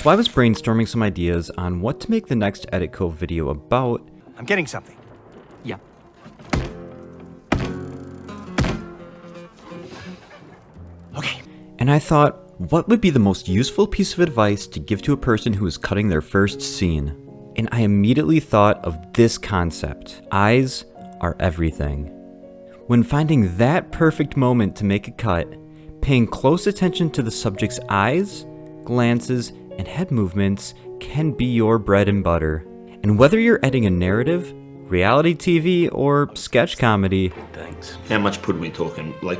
So I was brainstorming some ideas on what to make the next Edit Cove video about. I'm getting something. Yeah. Okay. And I thought, what would be the most useful piece of advice to give to a person who is cutting their first scene? And I immediately thought of this concept. Eyes are everything. When finding that perfect moment to make a cut, paying close attention to the subject's eyes, glances, and head movements can be your bread and butter. And whether you're editing a narrative, reality TV, or sketch comedy, Thanks. How much pud are we talking? Like,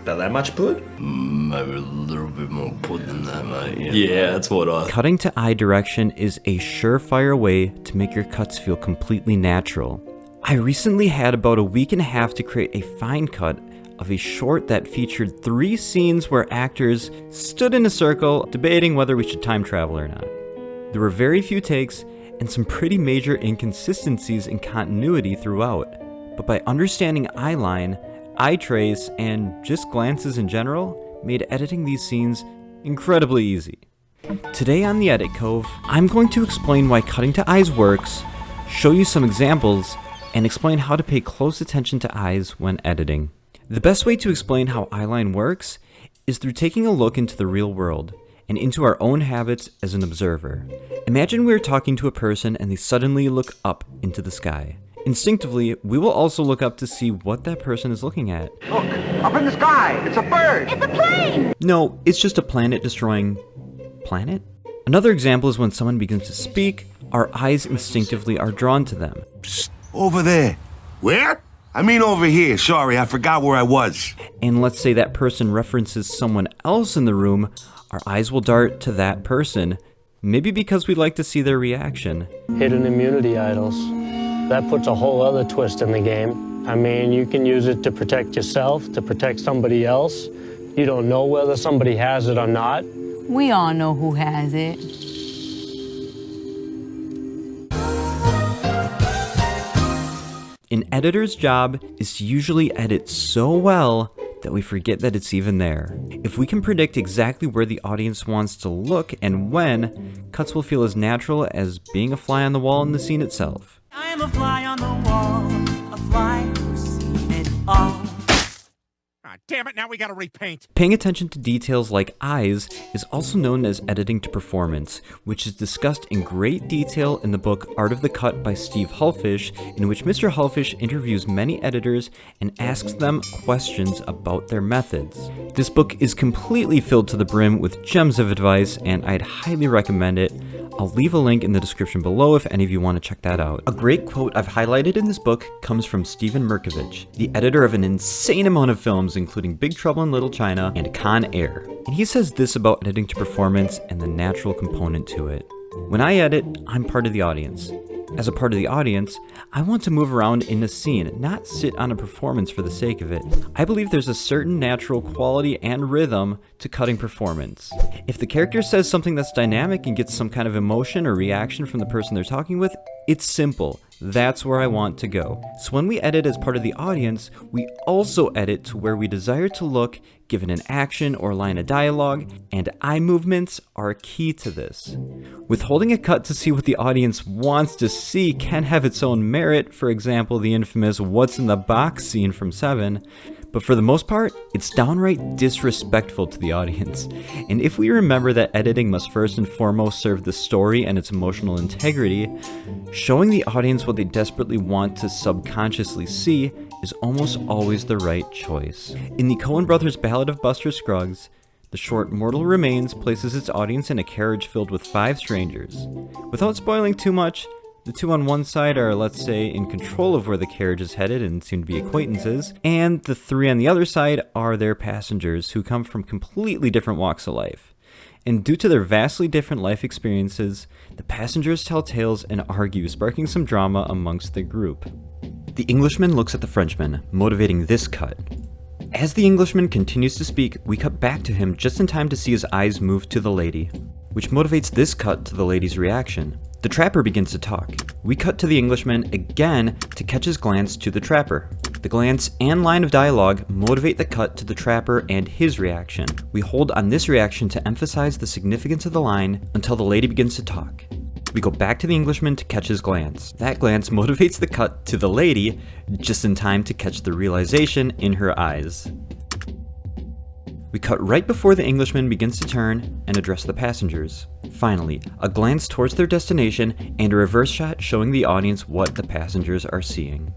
about that much pud? Maybe a little bit more pud than that, mate. Yeah, that's what I... cutting to eye direction is a surefire way to make your cuts feel completely natural. I recently had about a week and a half to create a fine cut of a short that featured 3 scenes where actors stood in a circle debating whether we should time travel or not. There were very few takes and some pretty major inconsistencies in continuity throughout, but by understanding eye line, eye trace, and just glances in general, made editing these scenes incredibly easy. Today on the Edit Cove, I'm going to explain why cutting to eyes works, show you some examples, and explain how to pay close attention to eyes when editing. The best way to explain how eyeline works is through taking a look into the real world and into our own habits as an observer. Imagine we're talking to a person and they suddenly look up into the sky. Instinctively, we will also look up to see what that person is looking at. Look, up in the sky, it's a bird! It's a plane! No, it's just a planet-destroying planet? Another example is when someone begins to speak, our eyes instinctively are drawn to them. Psst, over there. Where? I mean over here. Sorry, I forgot where I was. And let's say that person references someone else in the room, our eyes will dart to that person, maybe because we'd like to see their reaction. Hidden immunity idols. That puts a whole other twist in the game. I mean, you can use it to protect yourself, to protect somebody else. You don't know whether somebody has it or not. We all know who has it. An editor's job is to usually edit so well that we forget that it's even there. If we can predict exactly where the audience wants to look and when, cuts will feel as natural as being a fly on the wall in the scene itself. I am a fly on the wall, a fly who's seen it all. Ah, damn it, now we gotta repaint. Paying attention to details like eyes is also known as editing to performance, which is discussed in great detail in the book Art of the Cut by Steve Hullfish, in which Mr. Hullfish interviews many editors and asks them questions about their methods. This book is completely filled to the brim with gems of advice, and I'd highly recommend it. I'll leave a link in the description below if any of you want to check that out. A great quote I've highlighted in this book comes from Steven Merkovich, the editor of an insane amount of films including Big Trouble in Little China and Con Air. And he says this about editing to performance and the natural component to it. When I edit, I'm part of the audience. As a part of the audience, I want to move around in a scene, not sit on a performance for the sake of it. I believe there's a certain natural quality and rhythm to cutting performance. If the character says something that's dynamic and gets some kind of emotion or reaction from the person they're talking with, it's simple. That's where I want to go. So when we edit as part of the audience, we also edit to where we desire to look, given an action or line of dialogue, and eye movements are key to this. Withholding a cut to see what the audience wants to see can have its own merit, for example, the infamous "What's in the box" scene from Seven, but for the most part, it's downright disrespectful to the audience. And if we remember that editing must first and foremost serve the story and its emotional integrity, showing the audience what they desperately want to subconsciously see is almost always the right choice. In the Coen Brothers' Ballad of Buster Scruggs, the short Mortal Remains places its audience in a carriage filled with 5 strangers. Without spoiling too much, the 2 on one side are, let's say, in control of where the carriage is headed and seem to be acquaintances, and the 3 on the other side are their passengers who come from completely different walks of life. And due to their vastly different life experiences, the passengers tell tales and argue, sparking some drama amongst the group. The Englishman looks at the Frenchman, motivating this cut. As the Englishman continues to speak, we cut back to him just in time to see his eyes move to the lady, which motivates this cut to the lady's reaction. The trapper begins to talk. We cut to the Englishman again to catch his glance to the trapper. The glance and line of dialogue motivate the cut to the trapper and his reaction. We hold on this reaction to emphasize the significance of the line until the lady begins to talk. We go back to the Englishman to catch his glance. That glance motivates the cut to the lady just in time to catch the realization in her eyes. We cut right before the Englishman begins to turn and address the passengers. Finally, a glance towards their destination and a reverse shot showing the audience what the passengers are seeing.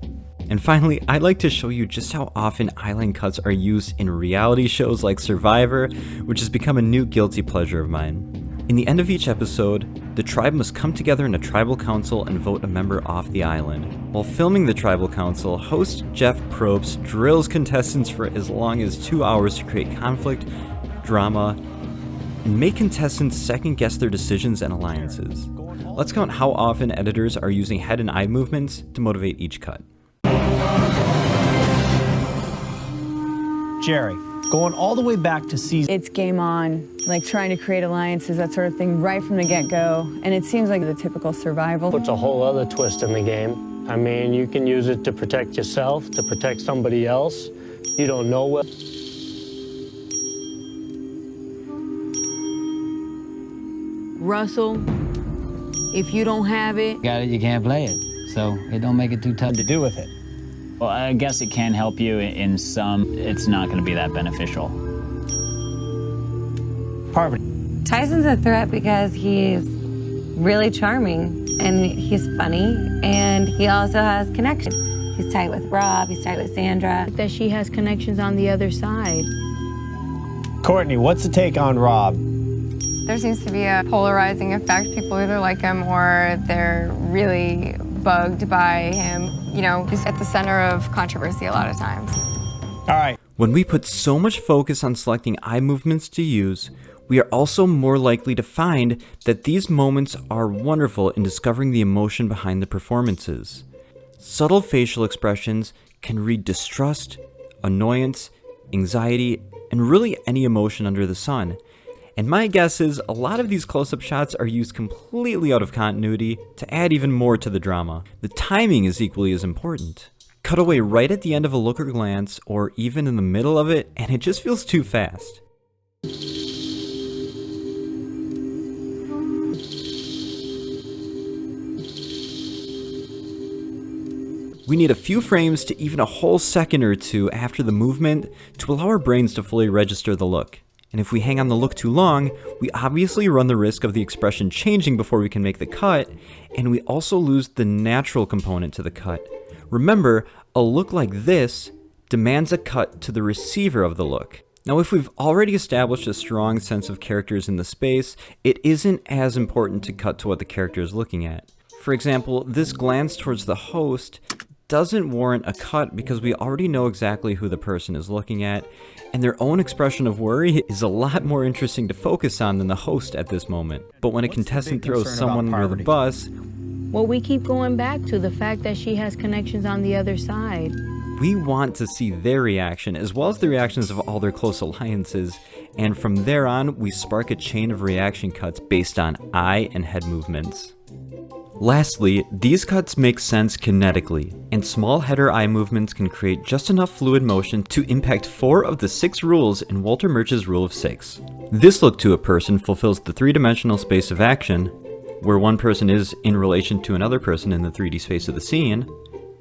And finally, I'd like to show you just how often eyeline cuts are used in reality shows like Survivor, which has become a new guilty pleasure of mine. In the end of each episode, the tribe must come together in a tribal council and vote a member off the island. While filming the tribal council, host Jeff Probst drills contestants for as long as 2 hours to create conflict, drama, and make contestants second-guess their decisions and alliances. Let's count how often editors are using head and eye movements to motivate each cut. Jerry, going all the way back to season... It's game on, like trying to create alliances, that sort of thing, right from the get-go. And it seems like the typical survival. Puts a whole other twist in the game. I mean, you can use it to protect yourself, to protect somebody else. You don't know what... Russell, if you don't have it... Got it, you can't play it. So it don't make it too tough to do with it. Well, I guess it can help you in some. It's not going to be that beneficial. Parvati. Tyson's a threat because he's really charming and he's funny and he also has connections. He's tight with Rob, he's tight with Sandra. That she has connections on the other side. Courtney, what's the take on Rob? There seems to be a polarizing effect. People either like him or they're really bugged by him. You know, he's at the center of controversy a lot of times. All right. When we put so much focus on selecting eye movements to use, we are also more likely to find that these moments are wonderful in discovering the emotion behind the performances. Subtle facial expressions can read distrust, annoyance, anxiety, and really any emotion under the sun. And my guess is a lot of these close-up shots are used completely out of continuity to add even more to the drama. The timing is equally as important. Cut away right at the end of a look or glance, or even in the middle of it, and it just feels too fast. We need a few frames to even a whole second or two after the movement to allow our brains to fully register the look. And if we hang on the look too long, we obviously run the risk of the expression changing before we can make the cut, and we also lose the natural component to the cut. Remember, a look like this demands a cut to the receiver of the look. Now, if we've already established a strong sense of characters in the space, it isn't as important to cut to what the character is looking at. For example, this glance towards the host doesn't warrant a cut because we already know exactly who the person is looking at, and their own expression of worry is a lot more interesting to focus on than the host at this moment. But when a contestant throws someone under the bus, well, we keep going back to the fact that she has connections on the other side. We want to see their reaction as well as the reactions of all their close alliances, and from there on, we spark a chain of reaction cuts based on eye and head movements. Lastly, these cuts make sense kinetically, and small head or eye movements can create just enough fluid motion to impact 4 of the 6 rules in Walter Murch's Rule of 6. This look to a person fulfills the 3-dimensional space of action, where one person is in relation to another person in the 3D space of the scene,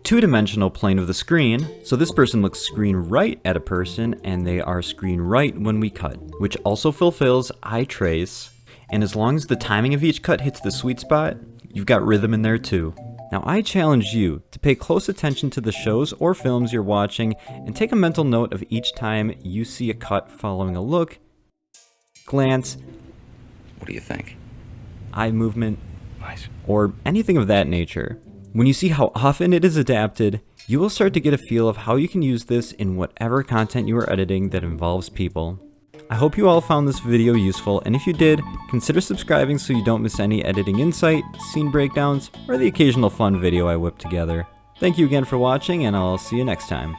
2-dimensional plane of the screen, so this person looks screen right at a person and they are screen right when we cut, which also fulfills eye trace, and as long as the timing of each cut hits the sweet spot, you've got rhythm in there too. Now I challenge you to pay close attention to the shows or films you're watching and take a mental note of each time you see a cut following a look, glance, what do you think? Eye movement, or anything of that nature. When you see how often it is adapted, you will start to get a feel of how you can use this in whatever content you are editing that involves people. I hope you all found this video useful, and if you did, consider subscribing so you don't miss any editing insight, scene breakdowns, or the occasional fun video I whip together. Thank you again for watching, and I'll see you next time.